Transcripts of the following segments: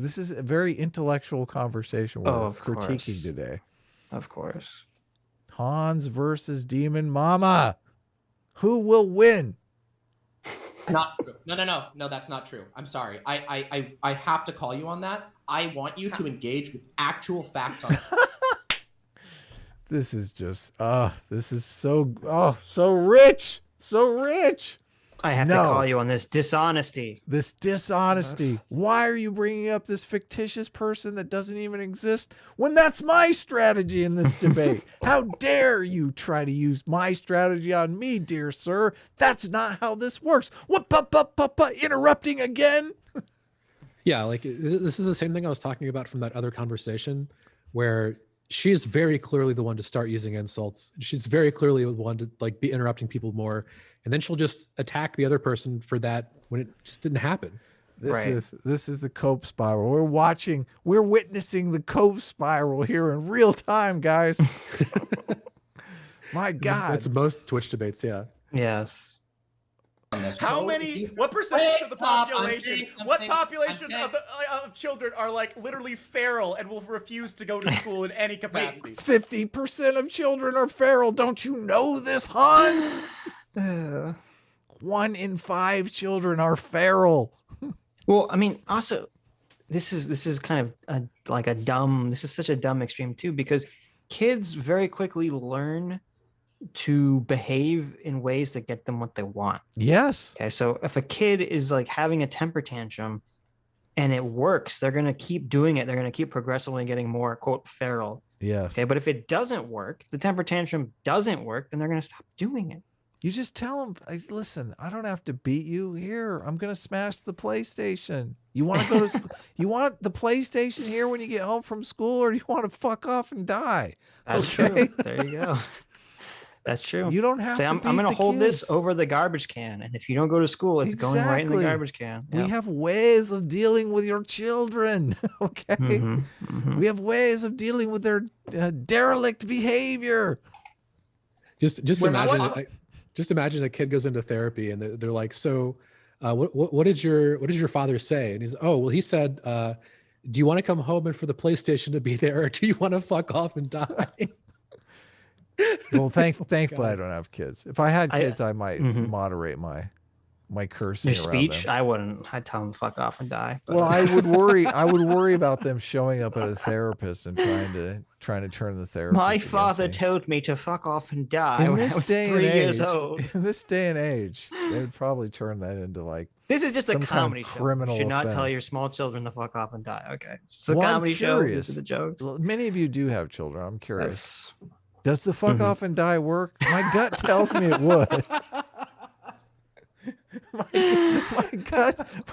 This is a very intellectual conversation we're critiquing today. Of course. Hans versus DemonMama. Who will win? Not true. No, that's not true. I'm sorry. I have to call you on that. I want you to engage with actual facts on that. This is just this is so rich. So rich. I have to call you on this dishonesty. This dishonesty. Why are you bringing up this fictitious person that doesn't even exist when that's my strategy in this debate? How dare you try to use my strategy on me, dear sir? That's not how this works. What? Interrupting again? Yeah, like this is the same thing I was talking about from that other conversation where she's very clearly the one to start using insults. She's very clearly the one to like be interrupting people more. And then she'll just attack the other person for that when it just didn't happen. This is the Cope spiral. We're witnessing the Cope spiral here in real time, guys. My God. That's most Twitch debates, yeah. Yes. What percentage of the population, of children are like literally feral and will refuse to go to school in any capacity? 50% of children are feral. Don't you know this, Hans? 1 in 5 children are feral. Well, I mean, also, this is kind of this is such a dumb extreme too, because kids very quickly learn to behave in ways that get them what they want. Yes. Okay, so if a kid is like having a temper tantrum and it works, they're going to keep doing it. They're going to keep progressively getting more, quote, feral. Yes. Okay, but if it doesn't work, the temper tantrum doesn't work, then they're going to stop doing it. You just tell them, listen, I don't have to beat you. Here, I'm going to smash the PlayStation. You want to go to you want the PlayStation here when you get home from school, or do you want to fuck off and die? That's true. There you go. That's true. You don't have to I'm going to hold this over the garbage can. And if you don't go to school, it's going right in the garbage can. Yep. We have ways of dealing with your children. Okay. We have ways of dealing with their derelict behavior. Just imagine just imagine a kid goes into therapy and they're like, so what did your father say? And he's, oh, well, he said, do you want to come home and for the PlayStation to be there, or do you want to fuck off and die? Well, thankfully I don't have kids. If I had kids, I might moderate my cursing. Your speech, I wouldn't. I'd tell them to fuck off and die. But. Well, I would worry about them showing up at a therapist and trying to turn the therapist. My father told me to fuck off and die when I was 3 years old. In this day and age, they would probably turn that into like. This is just a comedy show. You should not tell your small children to fuck off and die. Okay, it's a comedy show. This is the jokes. Many of you do have children. I'm curious. Does the fuck off and die work? My gut tells me it would.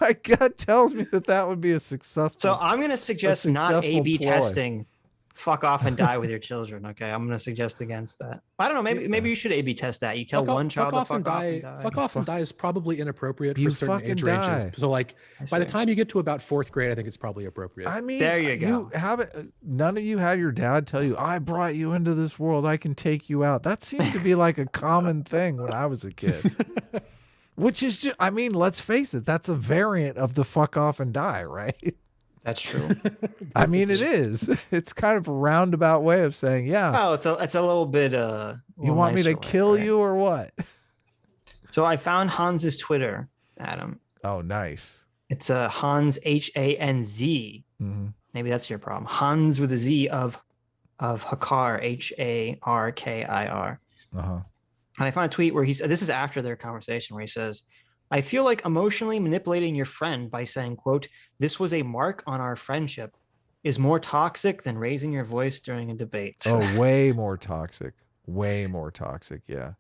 My gut tells me that would be a successful. So I'm going to suggest not A/B testing. Fuck off and die with your children. Okay, I'm going to suggest against that. I don't know. Maybe you should A/B test that. You tell one child to fuck off and die. Fuck off and die is probably inappropriate for certain age ranges. So like by the time you get to about 4th grade, I think it's probably appropriate. I mean, there you go. None of you had your dad tell you, "I brought you into this world. I can take you out." That seemed to be like a common thing when I was a kid. Which is just, I mean, let's face it, that's a variant of the fuck off and die, right? That's true. I mean, it is. It's kind of a roundabout way of saying, yeah. Oh, it's a little bit. You want me to kill you or what? So I found Hans's Twitter, Adam. Oh, nice. It's Hans HANZ. Maybe that's your problem. Hans with a Z of Hakar HARKIR. And I found a tweet where this is after their conversation, where he says, I feel like emotionally manipulating your friend by saying, quote, this was a mark on our friendship is more toxic than raising your voice during a debate. Oh, way more toxic. Way more toxic. Yeah.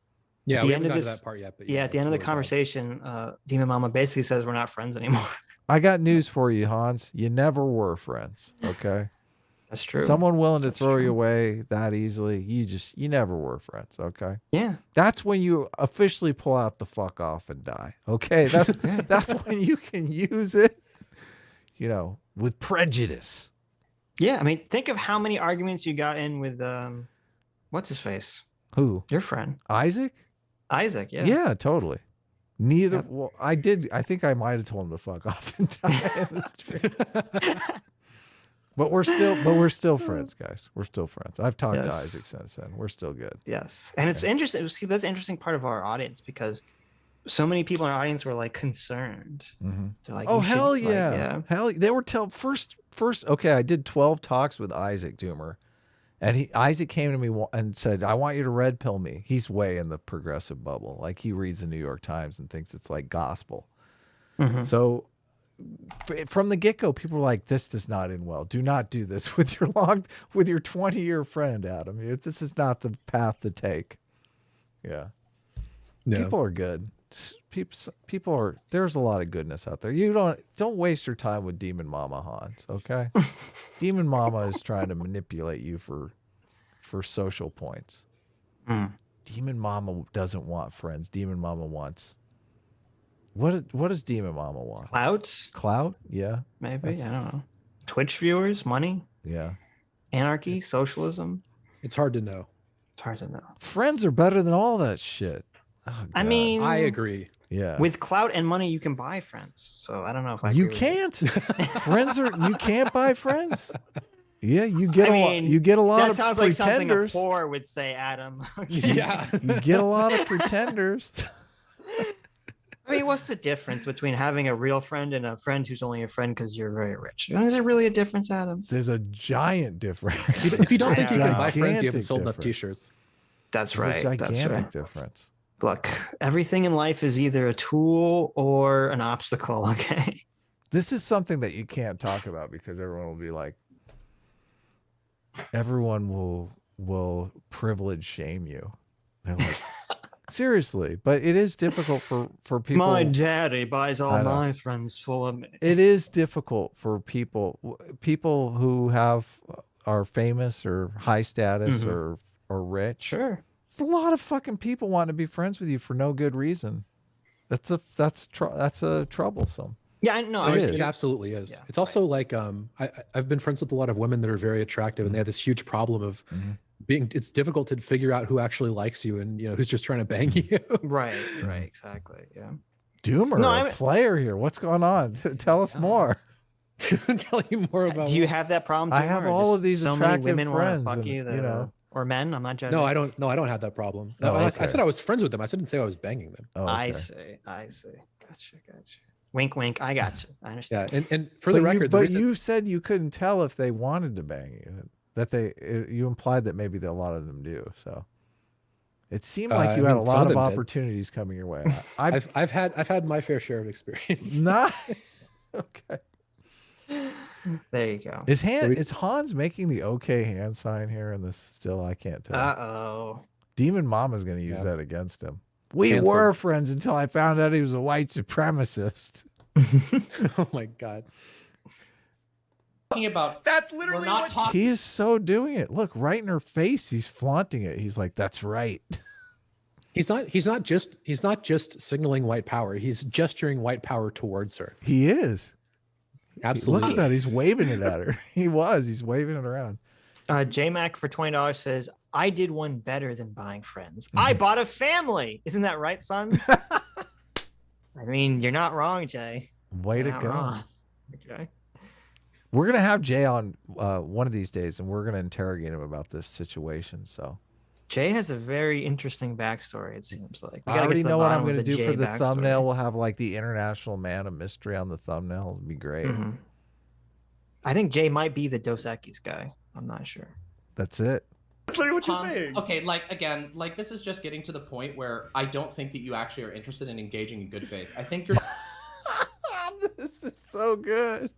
Yeah. We haven't gotten to that part yet. But at the end of the conversation, DemonMama basically says we're not friends anymore. I got news for you, Hans. You never were friends. Okay. That's true. Someone willing to throw you away that easily, you never were friends, okay? Yeah. That's when you officially pull out the fuck off and die, okay? That's when you can use it, with prejudice. Yeah, I mean, think of how many arguments you got in with, what's his face? Who? Your friend. Isaac? Isaac, yeah. Yeah, totally. Neither. Yep. Well, I did. I think I might have told him to fuck off and die in the street. But we're still friends, guys. We're still friends. I've talked to Isaac since then. We're still good. Yes, and it's interesting. See, that's an interesting part of our audience because so many people in our audience were like concerned. Mm-hmm. They're like, "Oh hell yeah, hell!" They were first. Okay, I did 12 talks with Isaac Doomer, and Isaac came to me and said, "I want you to red pill me." He's way in the progressive bubble. Like he reads the New York Times and thinks it's like gospel. Mm-hmm. So. From the get-go, people were like, "This does not end well. Do not do this with your 20-year friend, Adam. This is not the path to take." Yeah, people are good. People are. There's a lot of goodness out there. You don't waste your time with DemonMama, Hans. Okay, DemonMama is trying to manipulate you for social points. DemonMama doesn't want friends. DemonMama wants. What does DemonMama want? Clout? Clout? Yeah. Maybe. I don't know. Twitch viewers? Money? Yeah. Anarchy? Socialism? It's hard to know. It's hard to know. Friends are better than all that shit. Oh, I mean, I agree. Yeah. With clout and money, you can buy friends. So I don't know if I. You can't. You can't buy friends. Yeah, you get a lot that of sounds like something a pretenders. poor would say, Adam. Yeah. You get a lot of pretenders. I mean, what's the difference between having a real friend and a friend who's only a friend because you're very rich? Is there really a difference, Adam? There's a giant difference. If you don't think you can buy friends, you haven't sold enough t-shirts. That's There's right. a gigantic That's right. difference. Look, everything in life is either a tool or an obstacle, okay? This is something that you can't talk about because everyone will be like, everyone will privilege shame you. And I'm like, seriously, but it is difficult for people. My daddy buys all my friends for me. It is difficult for people who are famous or high status or rich. Sure. There's a lot of fucking people wanting to be friends with you for no good reason. That's troublesome. Yeah, I know. It absolutely is. Yeah, it's also like I've been friends with a lot of women that are very attractive, and they have this huge problem of it's difficult to figure out who actually likes you and who's just trying to bang you. Right, exactly. Yeah. Doomer, a player here. What's going on? Tell us more. Tell you more about. Do you have that problem? I have all of these attractive women friends. Want to fuck you or men. I'm not judging. No, I don't. No, I don't have that problem. No, I said I was friends with them. I didn't say I was banging them. Oh, okay. I see. Gotcha. Wink, wink. I got you. I understand. Yeah, and for the record, you said you couldn't tell if they wanted to bang you. You implied that maybe a lot of them do. So it seemed like you had a lot of opportunities coming your way. I've had my fair share of experience. Nice. Okay. There you go. Is Hans making the okay hand sign here in this still? I can't tell. Uh-oh. DemonMama's going to use that against him. We were friends until I found out he was a white supremacist. Oh my God. Talking about that's literally what he is so doing it. Look, right in her face, he's flaunting it. He's like, "That's right." He's not just signaling white power. He's gesturing white power towards her. He is. Absolutely. Look at that. He's waving it at her. He's waving it around. JMac for $20 says, I did one better than buying friends. I bought a family. Isn't that right, son? I mean, you're not wrong, Jay. Way to go. Wrong. Okay. We're going to have Jay on one of these days, and we're going to interrogate him about this situation. So Jay has a very interesting backstory, it seems like. I already know what I'm going to do for the thumbnail. We'll have like the International Man of Mystery on the thumbnail. It'll be great. I think Jay might be the Dos Equis guy. I'm not sure. That's it. That's literally what you're saying. Okay, this is just getting to the point where I don't think that you actually are interested in engaging in good faith. I think you're... This is so good.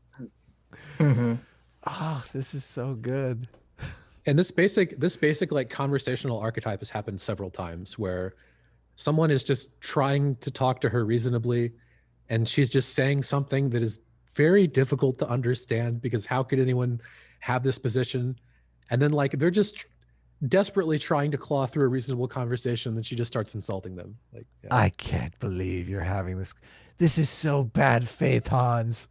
Oh, this is so good. And this basic like conversational archetype has happened several times where someone is just trying to talk to her reasonably and she's just saying something that is very difficult to understand because how could anyone have this position? And then like they're just desperately trying to claw through a reasonable conversation, then she just starts insulting them. Like, I can't believe you're having this. This is so bad faith, Hans.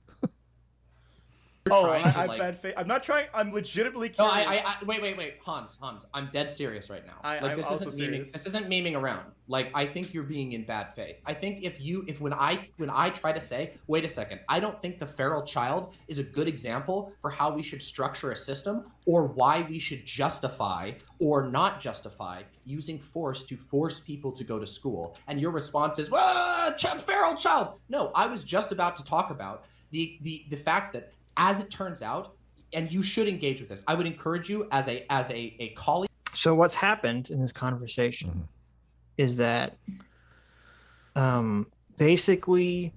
I'm bad faith. I'm not trying. I'm legitimately curious. No, wait, Hans. I'm dead serious right now. This isn't memeing around. Like, I think you're being in bad faith. I think when I try to say, wait a second, I don't think the feral child is a good example for how we should structure a system or why we should justify or not justify using force to force people to go to school. And your response is, well, feral child. No, I was just about to talk about the fact that, as it turns out, and you should engage with this, I would encourage you as a colleague. So what's happened in this conversation is that basically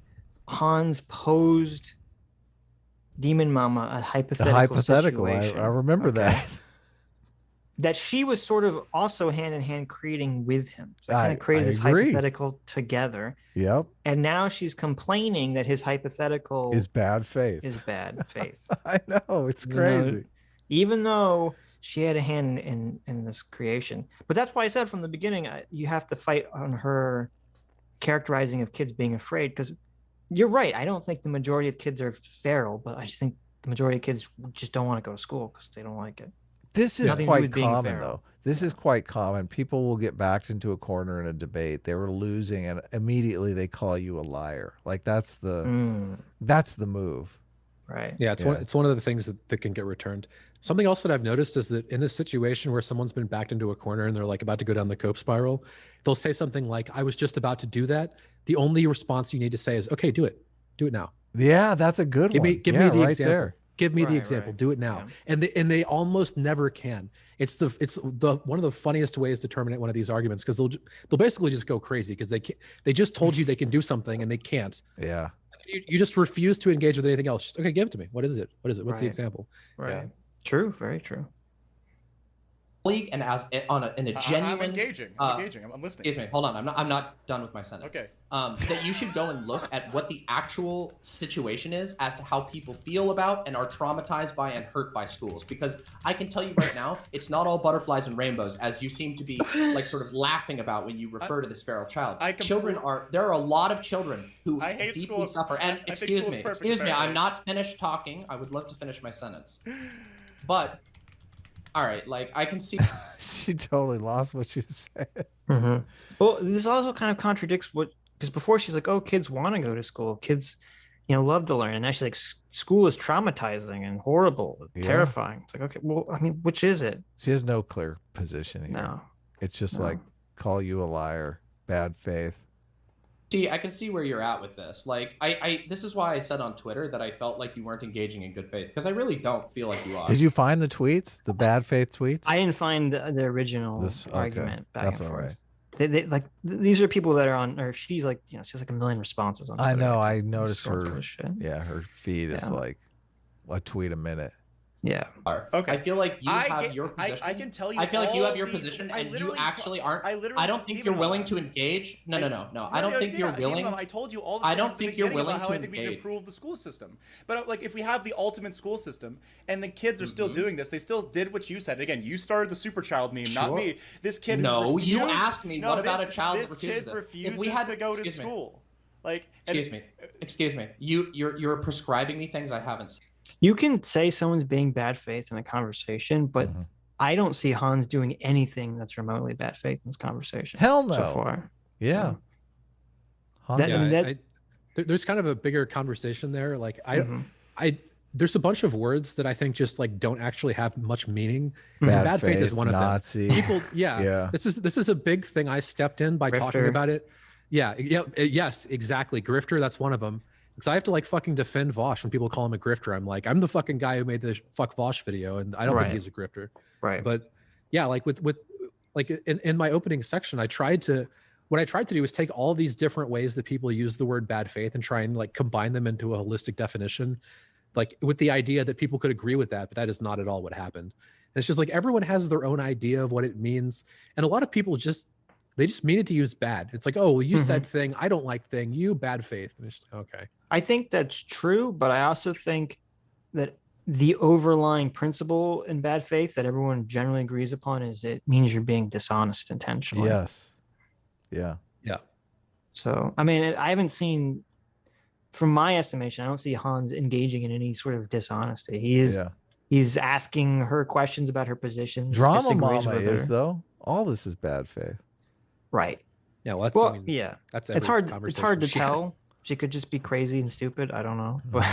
Hans posed DemonMama a hypothetical situation. I remember that. That she was sort of also hand in hand creating with him. So kind of created this hypothetical together. Yep. And now she's complaining that his hypothetical is bad faith. I know, it's crazy. You know, even though she had a hand in this creation. But that's why I said from the beginning, you have to fight on her characterizing of kids being afraid, because you're right. I don't think the majority of kids are feral, but I just think the majority of kids just don't want to go to school because they don't like it. This is quite common, though. This is quite common. People will get backed into a corner in a debate. They were losing, and immediately they call you a liar. Like, that's the move. Right. Yeah, it's one of the things that can get returned. Something else that I've noticed is that in this situation where someone's been backed into a corner and they're like about to go down the cope spiral, they'll say something like, I was just about to do that. The only response you need to say is, okay, do it. Do it now. Yeah, that's a good one. Give me the example. There. Give me the example. Do it now. Yeah. And they almost never can. It's the one of the funniest ways to terminate one of these arguments, because they'll basically just go crazy because they just told you they can do something and they can't. Yeah. You just refuse to engage with anything else. Just, okay, give it to me. What is it? What's the example? Right. Yeah. True. Very true. And in a genuine, I'm engaging. I'm listening. Excuse me. Hold on. I'm not done with my sentence. Okay. That you should go and look at what the actual situation is as to how people feel about and are traumatized by and hurt by schools. Because I can tell you right now, it's not all butterflies and rainbows, as you seem to be like sort of laughing about when you refer to this feral child. There are a lot of children who deeply suffer. And excuse me, I'm not finished talking. I would love to finish my sentence, but. All right, like I can see. She totally lost what you said. Mm-hmm. Well, this also kind of contradicts because before she's like, "Oh, kids want to go to school. Kids, love to learn," and now she's like, "School is traumatizing and horrible, terrifying." It's like, okay, well, I mean, which is it? She has no clear position here. No, it's just like call you a liar, bad faith. See, I can see where you're at with this. Like, this is why I said on Twitter that I felt like you weren't engaging in good faith, because I really don't feel like you are. Did you find the tweets, the bad faith tweets? I didn't find the original argument back That's and forth. All right. They like these are people that are on, or she's like, she has like a million responses on Twitter. I know. I noticed her. Yeah, her feed is like a tweet a minute. Yeah. Okay. I feel like you have your position. I can tell you. I feel like you have your position, and you actually aren't. I don't think you're willing to engage. No. I don't think you're willing. I told you all the I don't think you're willing to engage. I think we can improve the school system. But like, if we have the ultimate school system, and the kids are still doing this, they still did what you said. Again, you started the super child meme, not me. This kid. No, you asked me. What about a child that refuses it? If we had to go to school, like, excuse me. You're prescribing me things I haven't seen. You can say someone's being bad faith in a conversation, but I don't see Hans doing anything that's remotely bad faith in this conversation. Hell no. So far. Yeah. There's kind of a bigger conversation there. Like there's a bunch of words that I think just like don't actually have much meaning. Bad faith is one of Nazi. them. People, This is a big thing I stepped in by talking about it. Yes, exactly. Grifter, that's one of them. Because I have to like fucking defend Vosh when people call him a grifter. I'm like, I'm the fucking guy who made the fuck Vosh video, and I don't think he's a grifter. Right. But yeah, like with like in my opening section, what I tried to do is take all these different ways that people use the word bad faith and try and like combine them into a holistic definition, like with the idea that people could agree with that, but that is not at all what happened. And it's just like everyone has their own idea of what it means, and a lot of people just mean it to use bad. It's like, oh, well, you said thing, I don't like thing, you bad faith. And it's just, okay. I think that's true, but I also think that the overlying principle in bad faith that everyone generally agrees upon is it means you're being dishonest intentionally. Yes. Yeah. So, I mean, I haven't seen from my estimation, I don't see Hans engaging in any sort of dishonesty. He's asking her questions about her position. DramaMama is though. All this is bad faith. Right. Yeah. Well, I mean, yeah. That's it's hard. It's hard to tell. She could just be crazy and stupid. I don't know. But